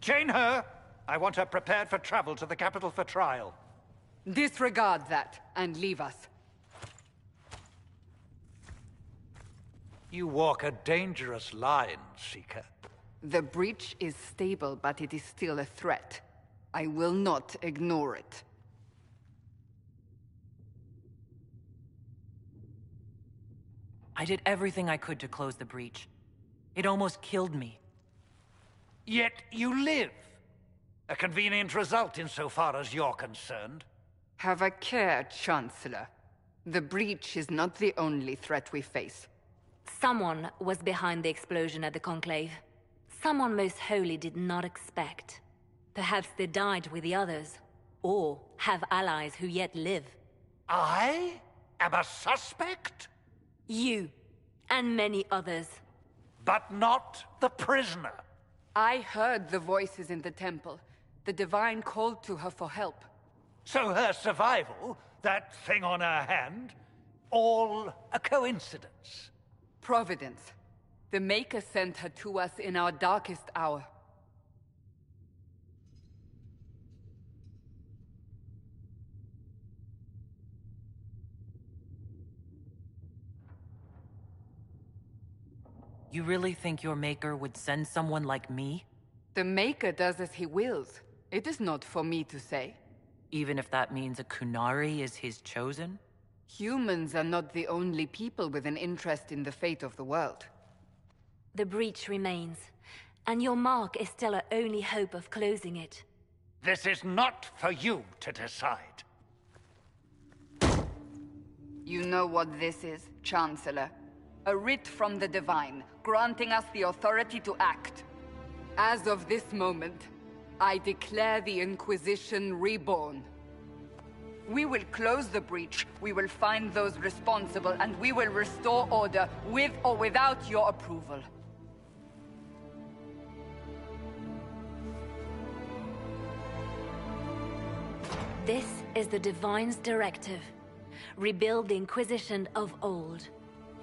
Chain her! I want her prepared for travel to the capital for trial. Disregard that, and leave us. You walk a dangerous line, Seeker. The breach is stable, but it is still a threat. I will not ignore it. I did everything I could to close the breach. It almost killed me. Yet you live. A convenient result insofar as you're concerned. Have a care, Chancellor. The breach is not the only threat we face. Someone was behind the explosion at the Conclave. Someone most holy did not expect. Perhaps they died with the others, or have allies who yet live. I am a suspect? You, and many others. But not the prisoner. I heard the voices in the temple. The Divine called to her for help. So her survival, that thing on her hand, all a coincidence? Providence. The Maker sent her to us in our darkest hour. You really think your Maker would send someone like me? The Maker does as he wills. It is not for me to say. Even if that means a Qunari is his chosen? Humans are not the only people with an interest in the fate of the world. The breach remains, and your mark is still our only hope of closing it. This is not for you to decide. You know what this is, Chancellor? A writ from the Divine, granting us the authority to act. As of this moment, I declare the Inquisition reborn. We will close the breach, we will find those responsible, and we will restore order with or without your approval. This is the Divine's directive. Rebuild the Inquisition of old.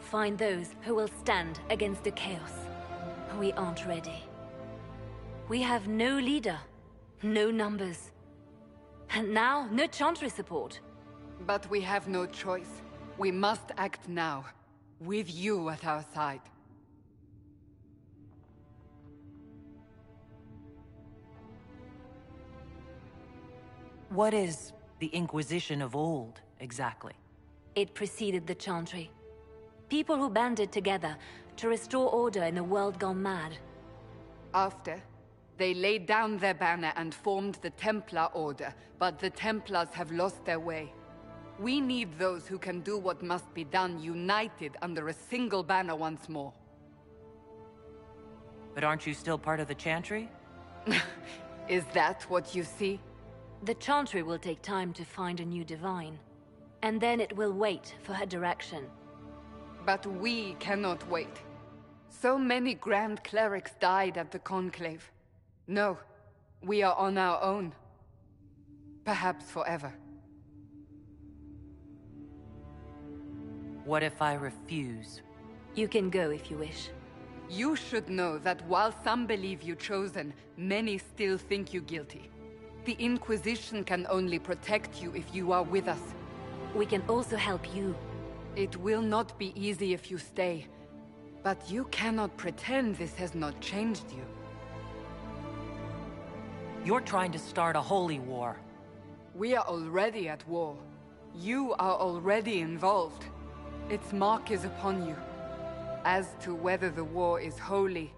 Find those who will stand against the chaos. We aren't ready. We have no leader, no numbers. And now, no Chantry support. But we have no choice. We must act now, with you at our side. What is the Inquisition of old, exactly? It preceded the Chantry. People who banded together to restore order in a world gone mad. After, they laid down their banner and formed the Templar Order, but the Templars have lost their way. We need those who can do what must be done, united under a single banner once more. But aren't you still part of the Chantry? Is that what you see? The Chantry will take time to find a new Divine. And then it will wait for her direction. But we cannot wait. So many Grand Clerics died at the Conclave. No, we are on our own. Perhaps forever. What if I refuse? You can go if you wish. You should know that while some believe you chosen, many still think you guilty. The Inquisition can only protect you if you are with us. We can also help you. It will not be easy if you stay. But you cannot pretend this has not changed you. You're trying to start a holy war. We are already at war. You are already involved. Its mark is upon you. As to whether the war is holy,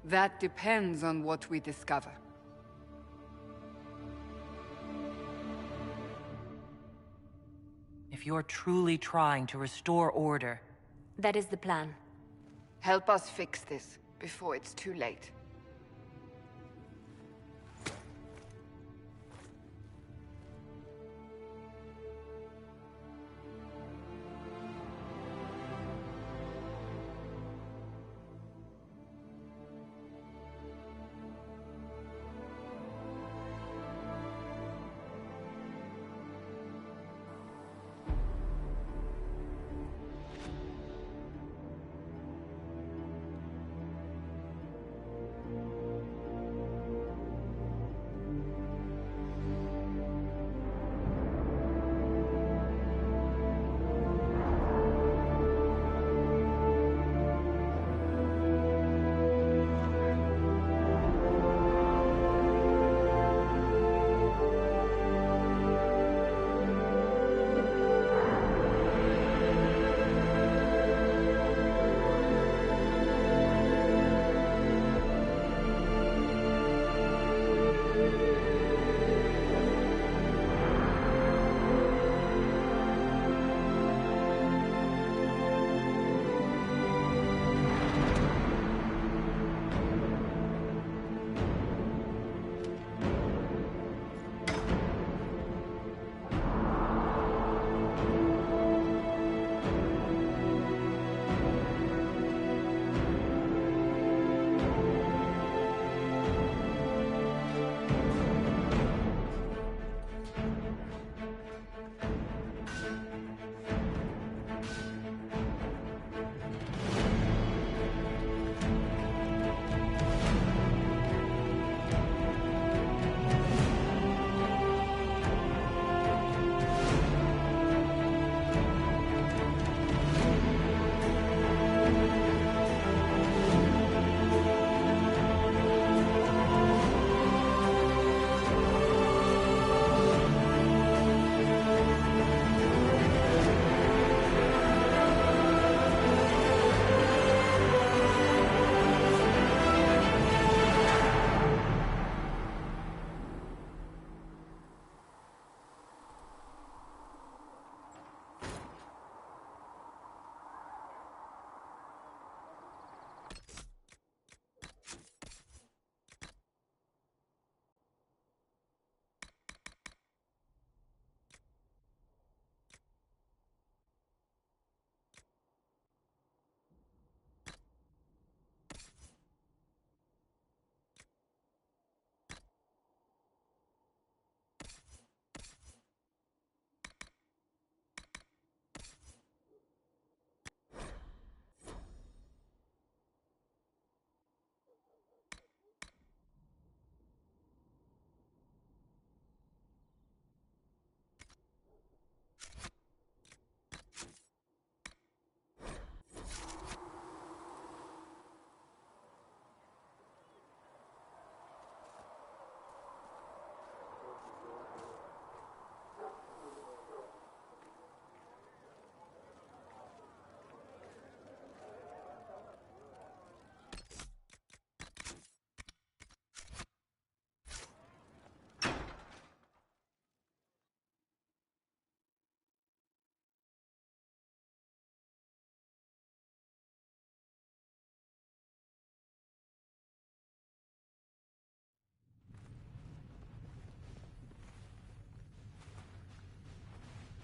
that depends on what we discover. If you're truly trying to restore order... That is the plan. Help us fix this before it's too late.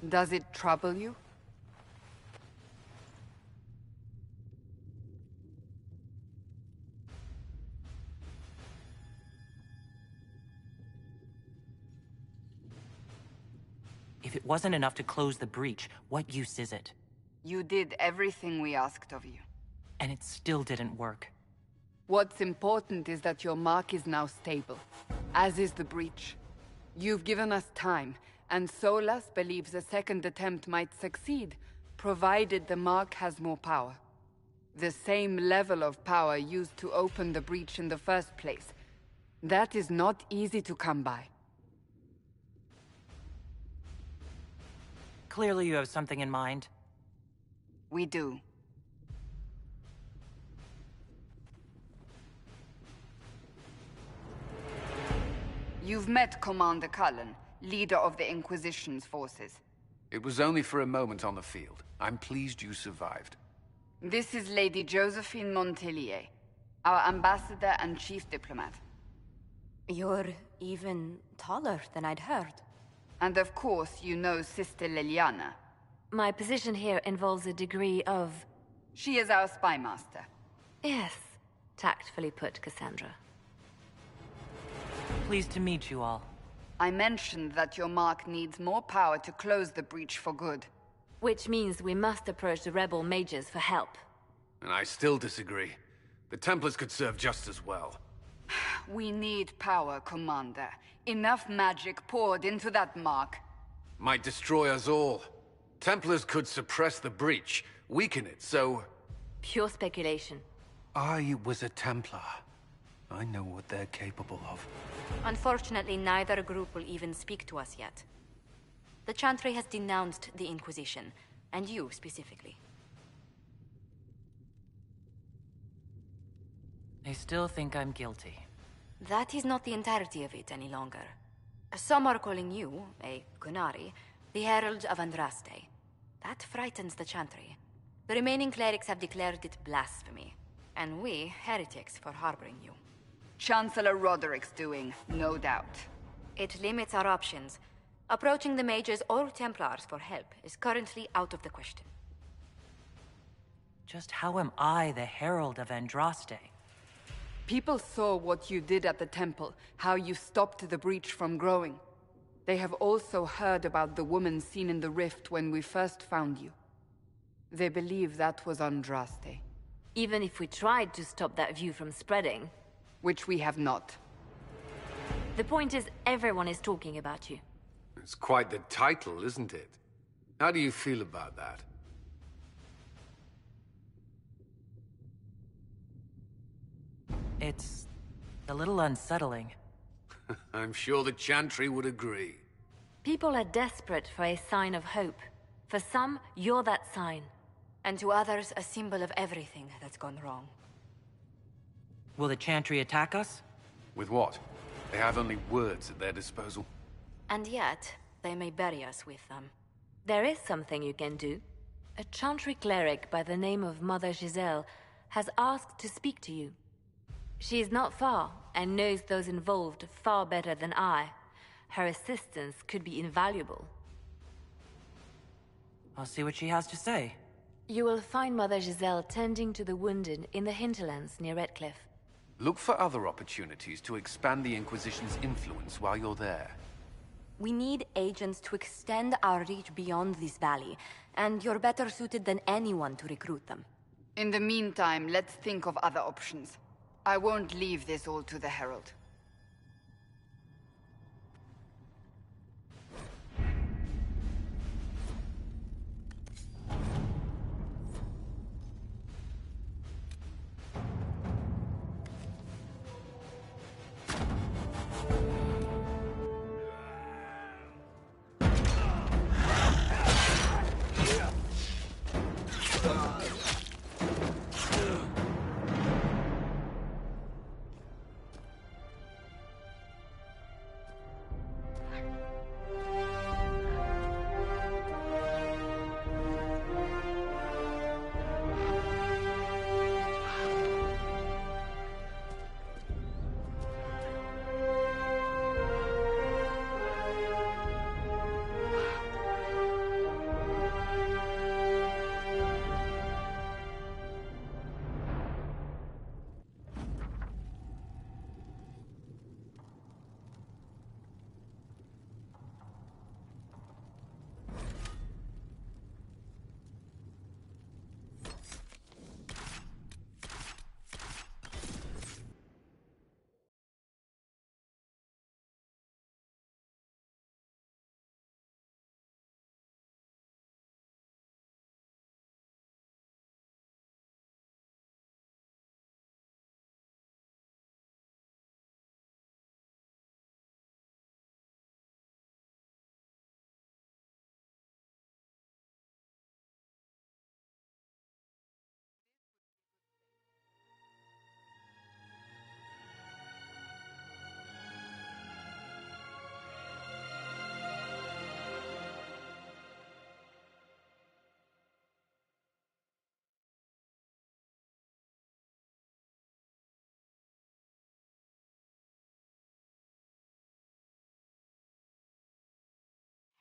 Does it trouble you? If it wasn't enough to close the breach, what use is it? You did everything we asked of you. And it still didn't work. What's important is that your mark is now stable, as is the breach. You've given us time, and Solas believes a second attempt might succeed, provided the mark has more power. The same level of power used to open the breach in the first place. That is not easy to come by. Clearly you have something in mind. We do. You've met Commander Cullen, leader of the Inquisition's forces. It was only for a moment on the field. I'm pleased you survived. This is Lady Josephine Montelier, our ambassador and chief diplomat. You're even taller than I'd heard. And of course, you know Sister Liliana. My position here involves a degree of... She is our spy master. Yes, tactfully put, Cassandra. Pleased to meet you all. I mentioned that your mark needs more power to close the breach for good. Which means we must approach the rebel mages for help. And I still disagree. The Templars could serve just as well. We need power, Commander. Enough magic poured into that mark. Might destroy us all. Templars could suppress the breach, weaken it, so... Pure speculation. I was a Templar. I know what they're capable of. Unfortunately, neither group will even speak to us yet. The Chantry has denounced the Inquisition, and you specifically. They still think I'm guilty. That is not the entirety of it any longer. Some are calling you, a Qunari, the Herald of Andraste. That frightens the Chantry. The remaining clerics have declared it blasphemy, and we, heretics, for harboring you. Chancellor Roderick's doing, no doubt. It limits our options. Approaching the mages or Templars for help is currently out of the question. Just how am I the Herald of Andraste? People saw what you did at the temple, how you stopped the breach from growing. They have also heard about the woman seen in the rift when we first found you. They believe that was Andraste. Even if we tried to stop that view from spreading... Which we have not. The point is, everyone is talking about you. It's quite the title, isn't it? How do you feel about that? It's a little unsettling. I'm sure the Chantry would agree. People are desperate for a sign of hope. For some, you're that sign. And to others, a symbol of everything that's gone wrong. Will the Chantry attack us? With what? They have only words at their disposal. And yet, they may bury us with them. There is something you can do. A Chantry cleric by the name of Mother Giselle has asked to speak to you. She is not far, and knows those involved far better than I. Her assistance could be invaluable. I'll see what she has to say. You will find Mother Giselle tending to the wounded in the hinterlands near Redcliffe. Look for other opportunities to expand the Inquisition's influence while you're there. We need agents to extend our reach beyond this valley, and you're better suited than anyone to recruit them. In the meantime, let's think of other options. I won't leave this all to the Herald.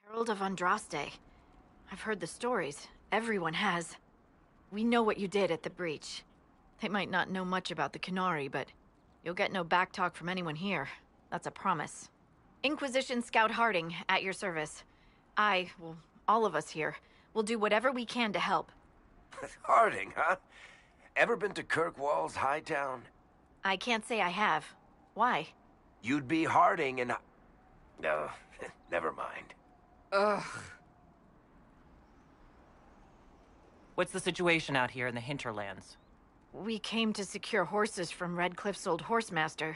Herald of Andraste. I've heard the stories. Everyone has. We know what you did at the breach. They might not know much about the Qunari, but you'll get no backtalk from anyone here. That's a promise. Inquisition Scout Harding, at your service. Well, all of us here, will do whatever we can to help. Harding, huh? Ever been to Kirkwall's Hightown? I can't say I have. Why? You'd be Harding and... No, never mind. Ugh. What's the situation out here in the hinterlands? We came to secure horses from Redcliffe's old horsemaster.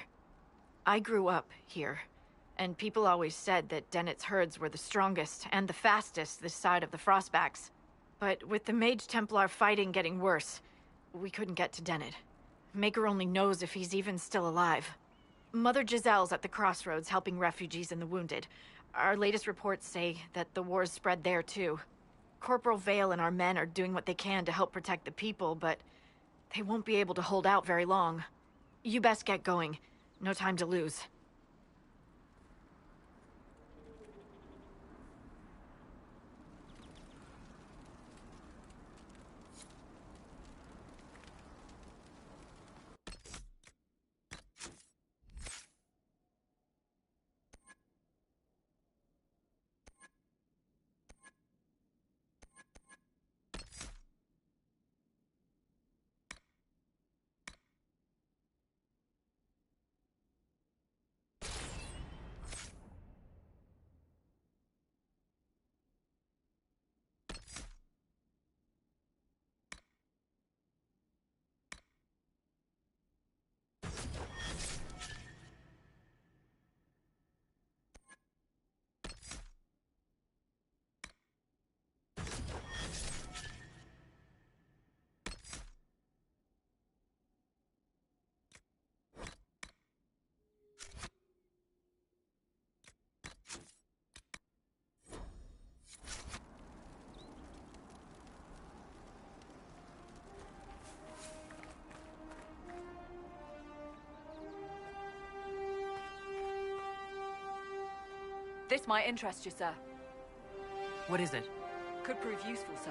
I grew up here, and people always said that Dennett's herds were the strongest and the fastest this side of the Frostbacks. But with the Mage Templar fighting getting worse, we couldn't get to Dennett. Maker only knows if he's even still alive. Mother Giselle's at the crossroads helping refugees and the wounded. Our latest reports say that the war's spread there too. Corporal Vale and our men are doing what they can to help protect the people, but they won't be able to hold out very long. You best get going. No time to lose. This might interest you, sir. What is it? Could prove useful, sir.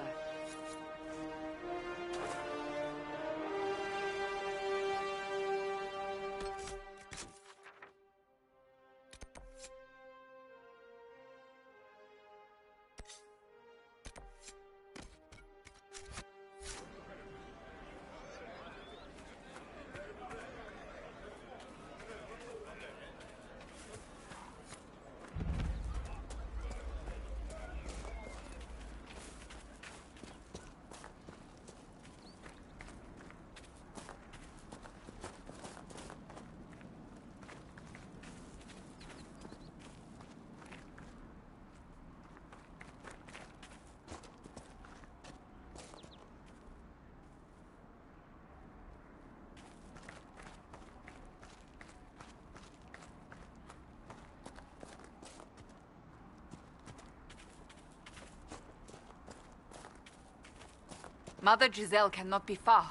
Mother Giselle cannot be far.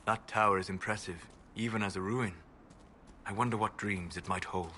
That tower is impressive, even as a ruin. I wonder what dreams it might hold.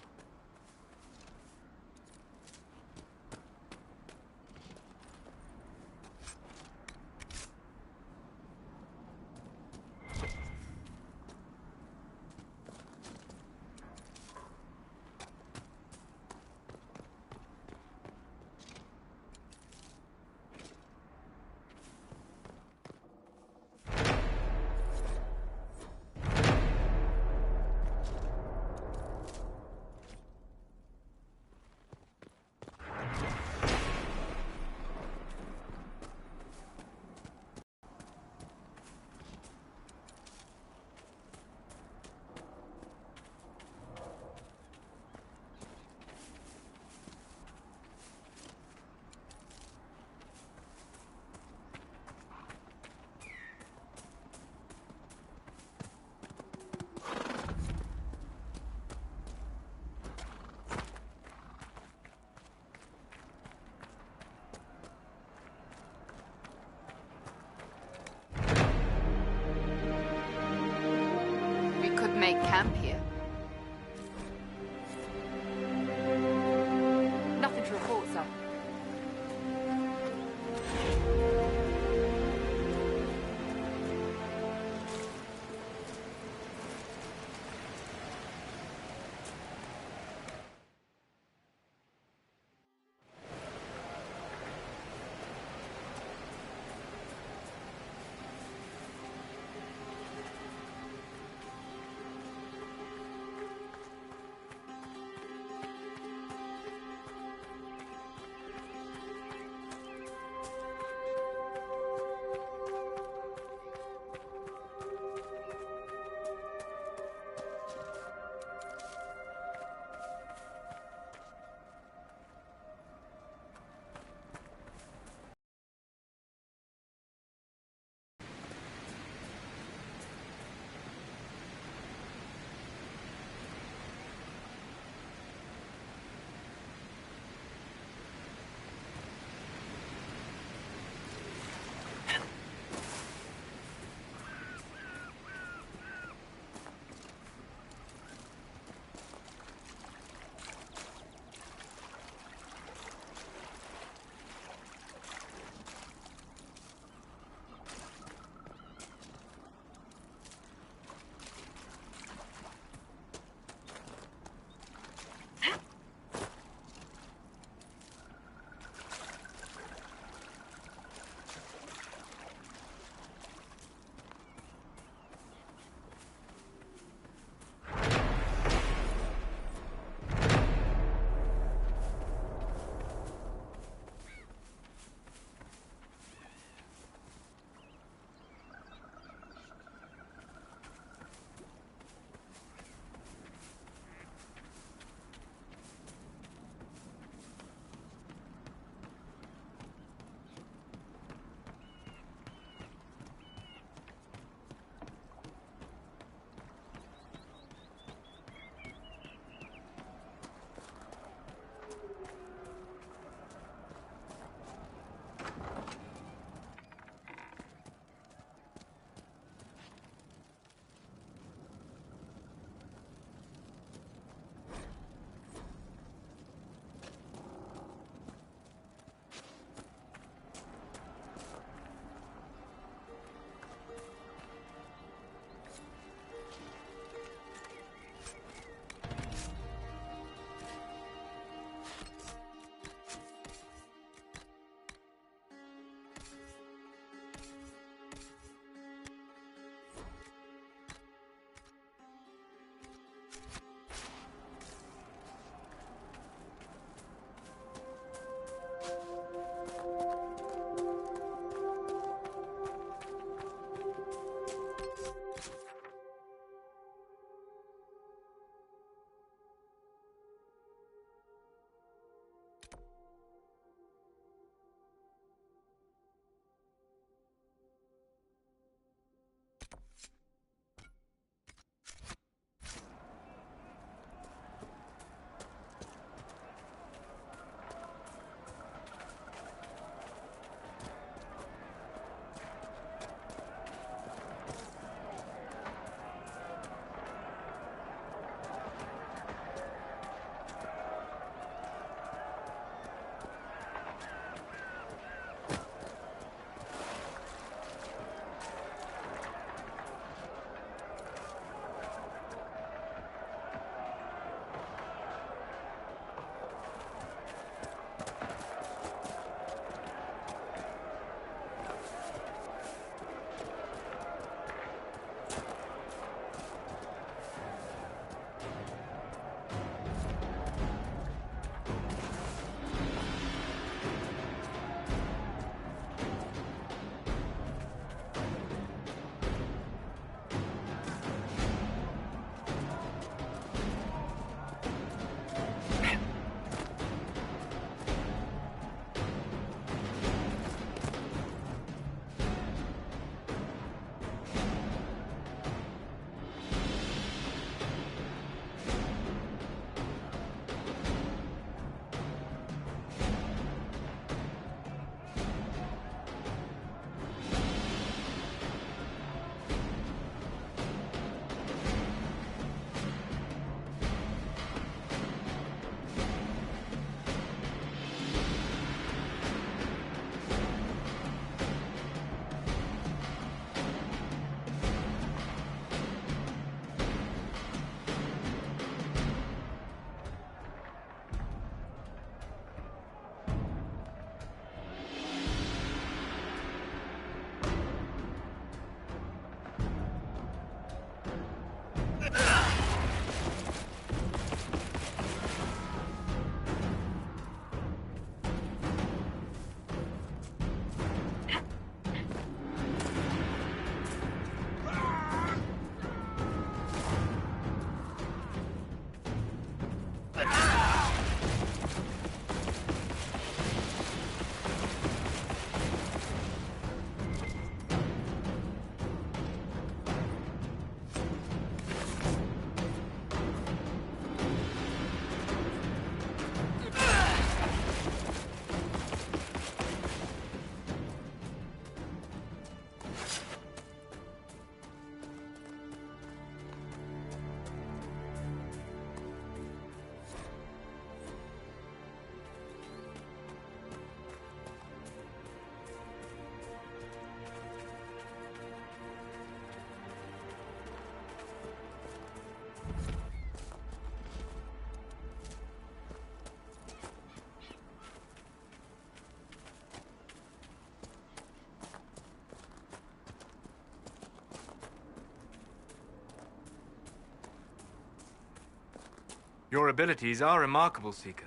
Your abilities are remarkable, Seeker.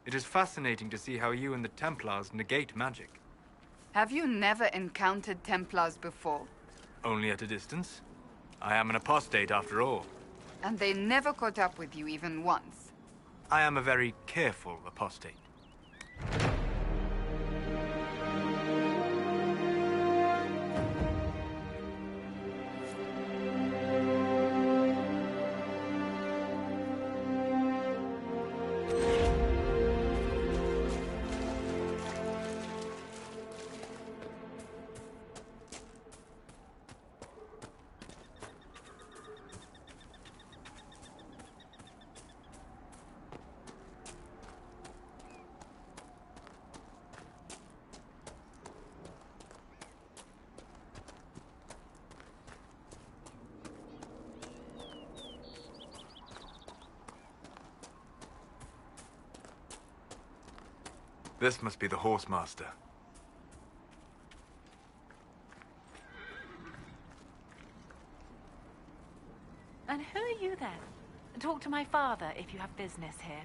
It is fascinating to see how you and the Templars negate magic. Have you never encountered Templars before? Only at a distance. I am an apostate after all. And they never caught up with you even once? I am a very careful apostate. This must be the Horsemaster. And who are you then? Talk to my father if you have business here.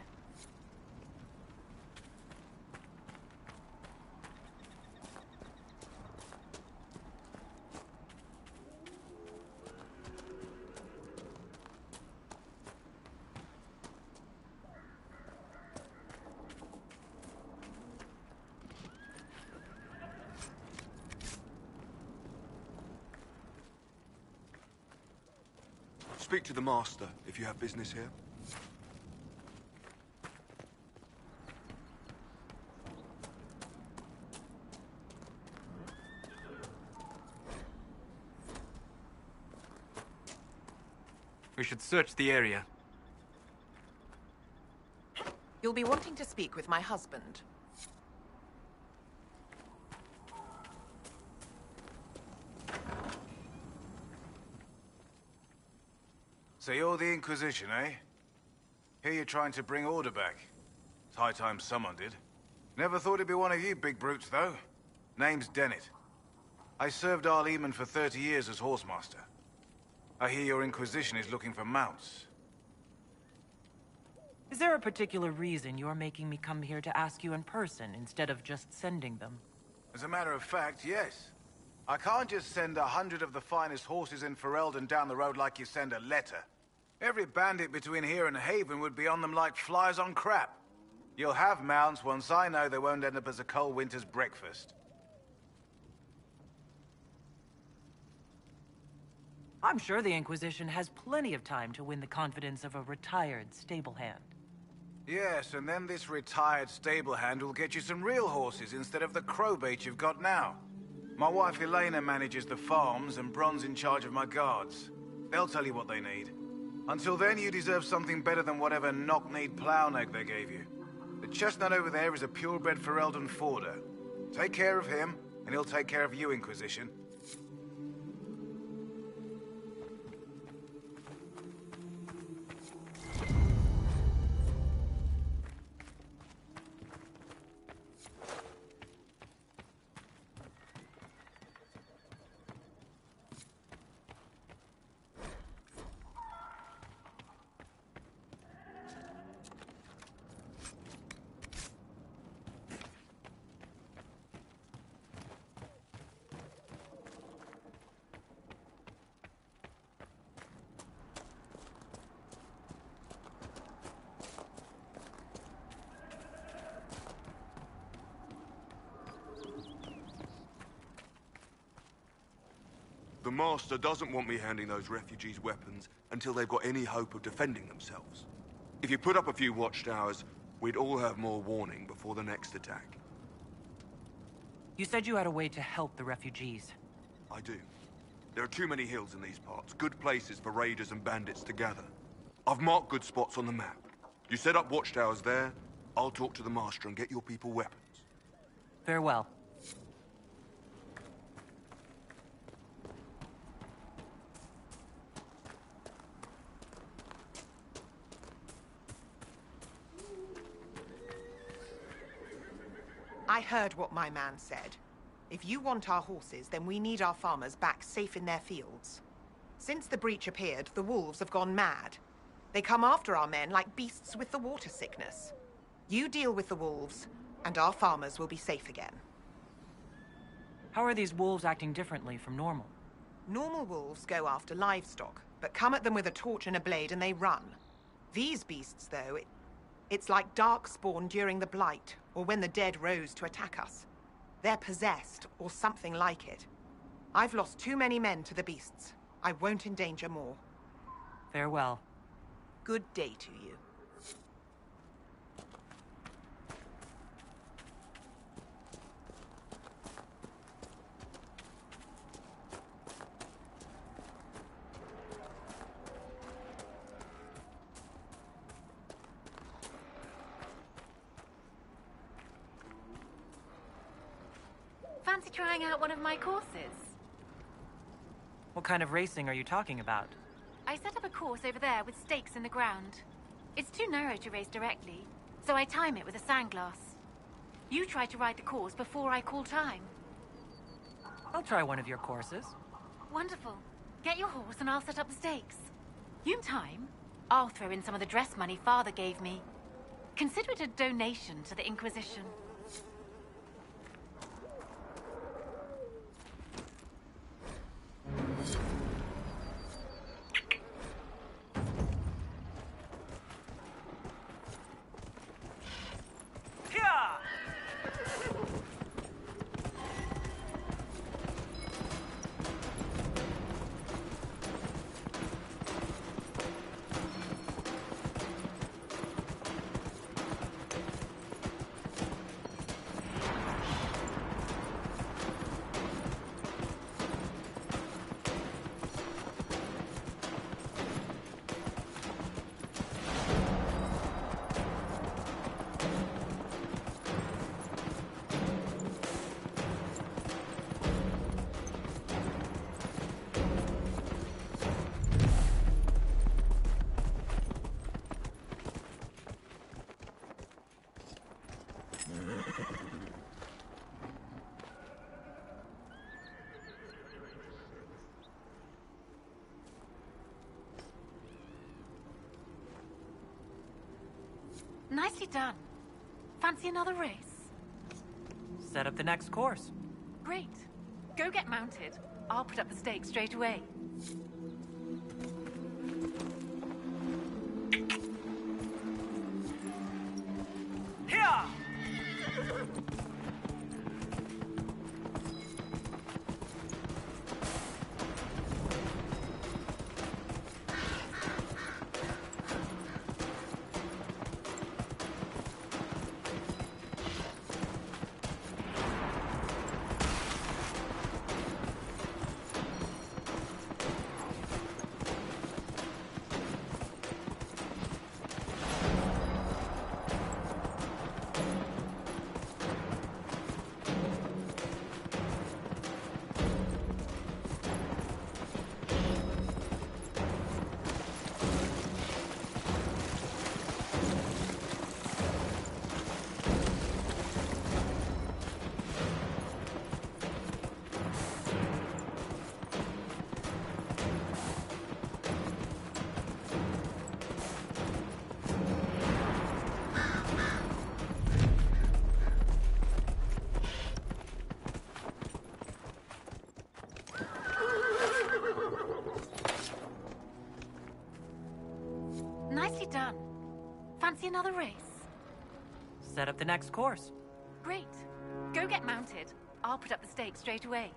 Speak to the Master if you have business here. We should search the area. You'll be wanting to speak with my husband. So you're the Inquisition, eh? Here you're trying to bring order back. It's high time someone did. Never thought it'd be one of you big brutes, though. Name's Dennett. I served Arleman for 30 years as Horsemaster. I hear your Inquisition is looking for mounts. Is there a particular reason you're making me come here to ask you in person instead of just sending them? As a matter of fact, yes. I can't just send 100 of the finest horses in Ferelden down the road like you send a letter. Every bandit between here and Haven would be on them like flies on crap. You'll have mounts once I know they won't end up as a cold winter's breakfast. I'm sure the Inquisition has plenty of time to win the confidence of a retired stable hand. Yes, and then this retired stable hand will get you some real horses instead of the crowbait you've got now. My wife Elena manages the farms and Bron's in charge of my guards. They'll tell you what they need. Until then, you deserve something better than whatever knock-kneed plow-neg they gave you. The chestnut over there is a purebred Ferelden forder. Take care of him, and he'll take care of you, Inquisition. The Master doesn't want me handing those refugees weapons until they've got any hope of defending themselves. If you put up a few watchtowers, we'd all have more warning before the next attack. You said you had a way to help the refugees. I do. There are too many hills in these parts, good places for raiders and bandits to gather. I've marked good spots on the map. You set up watchtowers there, I'll talk to the Master and get your people weapons. Farewell. I heard what my man said. If you want our horses, then we need our farmers back safe in their fields. Since the breach appeared, the wolves have gone mad. They come after our men like beasts with the water sickness. You deal with the wolves, and our farmers will be safe again. How are these wolves acting differently from normal? Normal wolves go after livestock, but come at them with a torch and a blade and they run. These beasts, though, it's like darkspawn during the Blight, or when the dead rose to attack us. They're possessed, or something like it. I've lost too many men to the beasts. I won't endanger more. Farewell. Good day to you. Fancy trying out one of my courses? What kind of racing are you talking about? I set up a course over there with stakes in the ground. It's too narrow to race directly, so I time it with a sandglass. You try to ride the course before I call time. I'll try one of your courses. Wonderful. Get your horse and I'll set up the stakes. You time, I'll throw in some of the dress money Father gave me. Consider it a donation to the Inquisition. Nicely done. Fancy another race? Set up the next course. Great. Go get mounted. I'll put up the stakes straight away. Here! Nicely done. Fancy another race? Set up the next course. Great. Go get mounted. I'll put up the stakes straight away.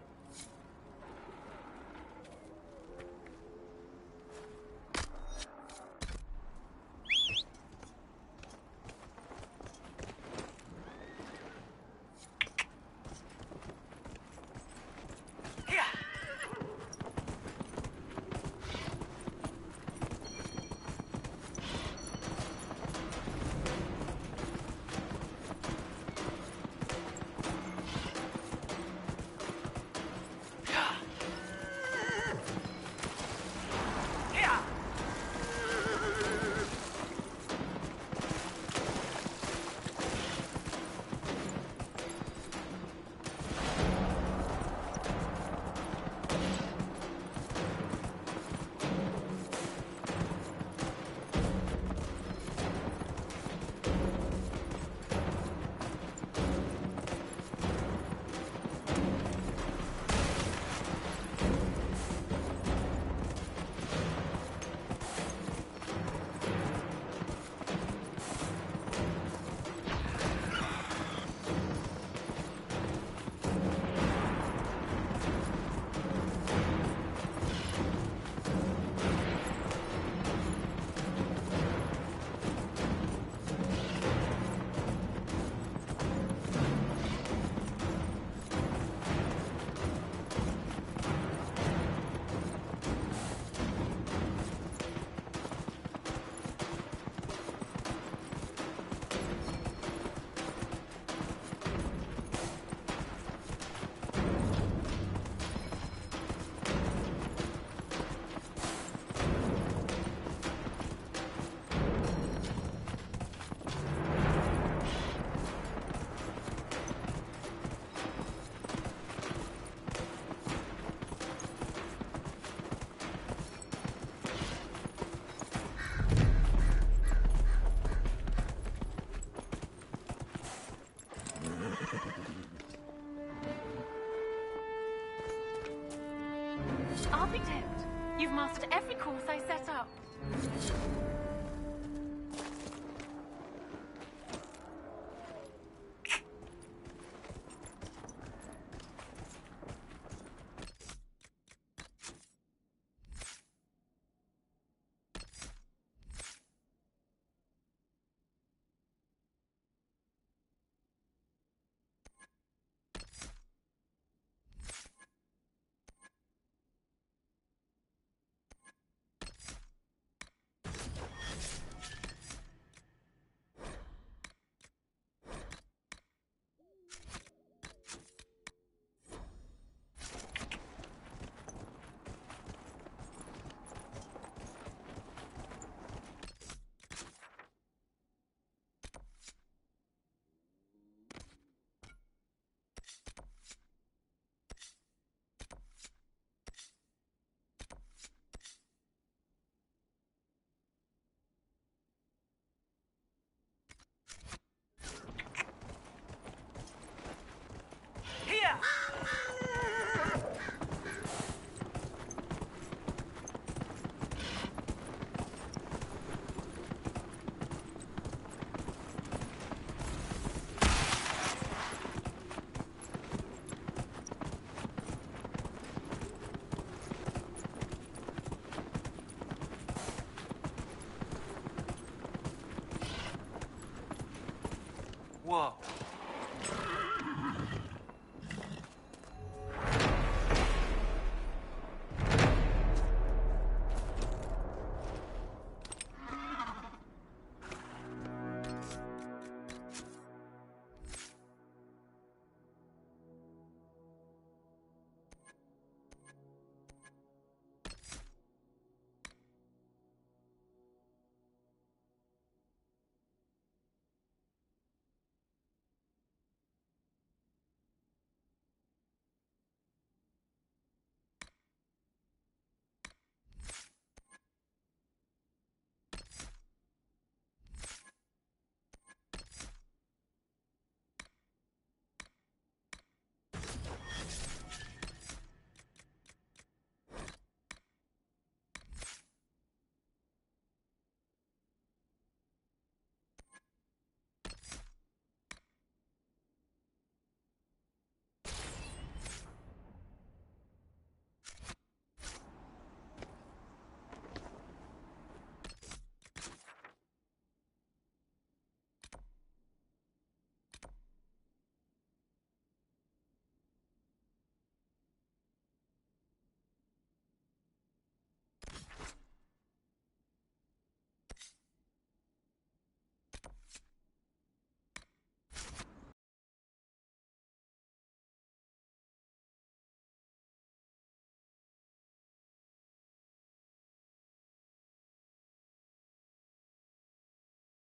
Architect, you've mastered every course I set up.